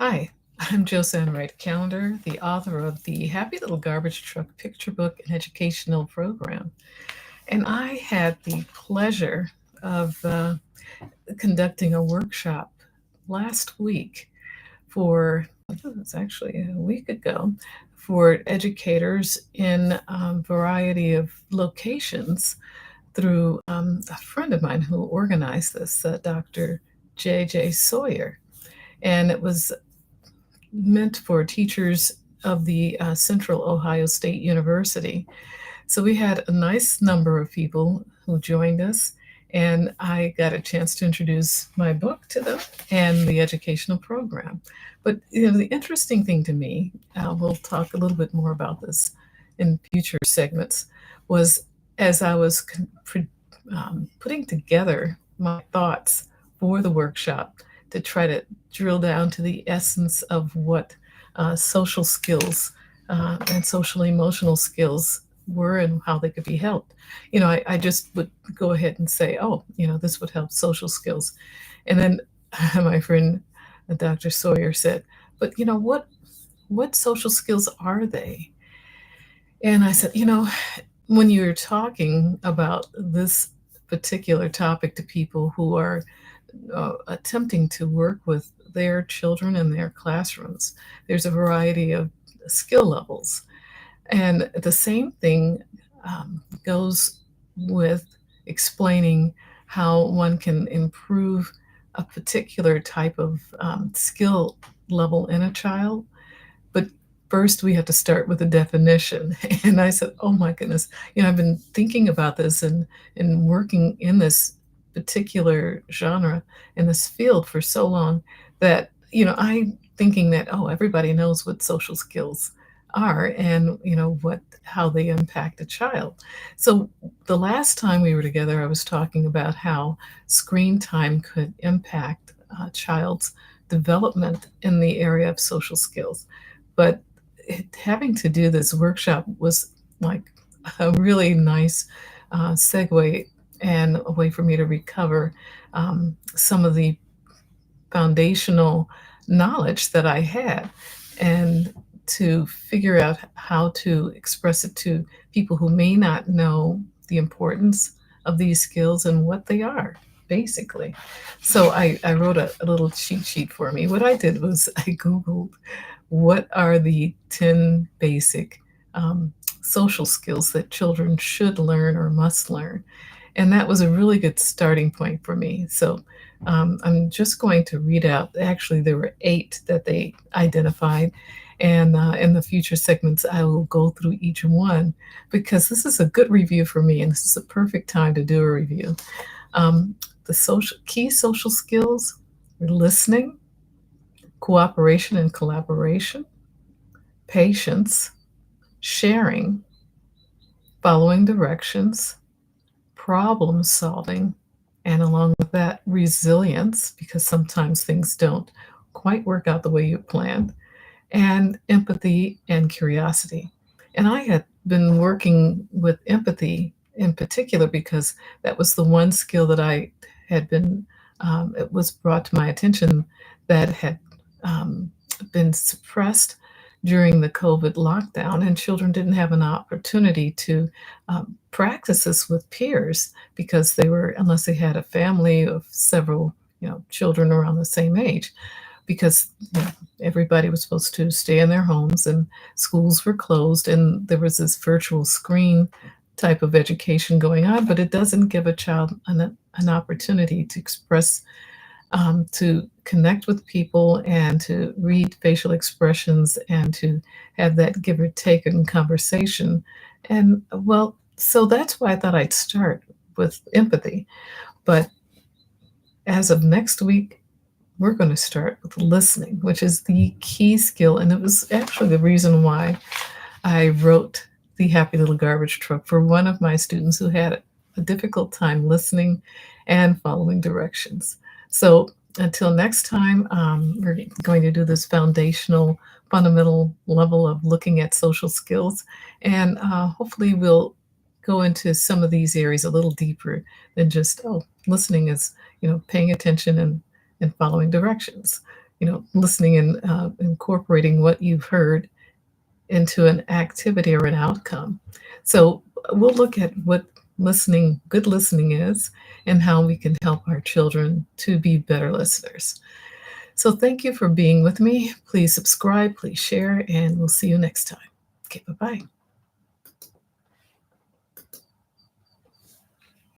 Hi, I'm Josanne Wright Calendar, the author of the Happy Little Garbage Truck Picture Book and Educational Program. And I had the pleasure of conducting a workshop last week for, I think it was actually a week ago, for educators in a variety of locations through a friend of mine who organized this, Dr. J. Sawyer. And it was meant for teachers of the Central Ohio State University. So we had a nice number of people who joined us, and I got a chance to introduce my book to them and the educational program. But the interesting thing to me, we'll talk a little bit more about this in future segments, was as I was putting together my thoughts for the workshop to try to drill down to the essence of what social skills and social emotional skills were and how they could be helped. I just would go ahead and say, oh, this would help social skills. And then my friend, Dr. Sawyer said, but what social skills are they? And I said, when you're talking about this particular topic to people who are attempting to work with their children in their classrooms, there's a variety of skill levels. And the same thing goes with explaining how one can improve a particular type of skill level in a child. But first, we have to start with a definition. And I said, oh my goodness, I've been thinking about this and working in this particular genre in this field for so long that, I'm thinking that, oh, everybody knows what social skills are and, how they impact a child. So the last time we were together, I was talking about how screen time could impact a child's development in the area of social skills. But having to do this workshop was like a really nice segue and a way for me to recover some of the foundational knowledge that I had and to figure out how to express it to people who may not know the importance of these skills and what they are, basically. So I wrote a little cheat sheet for me. What I did was I Googled what are the 10 basic social skills that children should learn or must learn. And that was a really good starting point for me. So I'm just going to read out, actually, there were 8 that they identified. And in the future segments, I will go through each one because this is a good review for me, and this is a perfect time to do a review. The key social skills: listening, cooperation and collaboration, patience, sharing, following directions, problem solving, and along with that, resilience, because sometimes things don't quite work out the way you planned, and empathy and curiosity. And I had been working with empathy in particular because that was the one skill that I had been, it was brought to my attention that had um, been suppressed during the COVID lockdown, and children didn't have an opportunity to practice this with peers because they were, unless they had a family of several, children around the same age, because everybody was supposed to stay in their homes and schools were closed, and there was this virtual screen type of education going on, but it doesn't give a child an opportunity to express, to connect with people and to read facial expressions and to have that give or take in conversation. And well, so that's why I thought I'd start with empathy. But as of next week, we're going to start with listening, which is the key skill. And it was actually the reason why I wrote the Happy Little Garbage Truck for one of my students who had a difficult time listening and following directions. So until next time, we're going to do this foundational, fundamental level of looking at social skills. And hopefully we'll go into some of these areas a little deeper than just, oh, listening is, paying attention and following directions. listening and incorporating what you've heard into an activity or an outcome. So we'll look at what good listening is, and how we can help our children to be better listeners. So thank you for being with me. Please subscribe, please share, and we'll see you next time. Okay, bye-bye.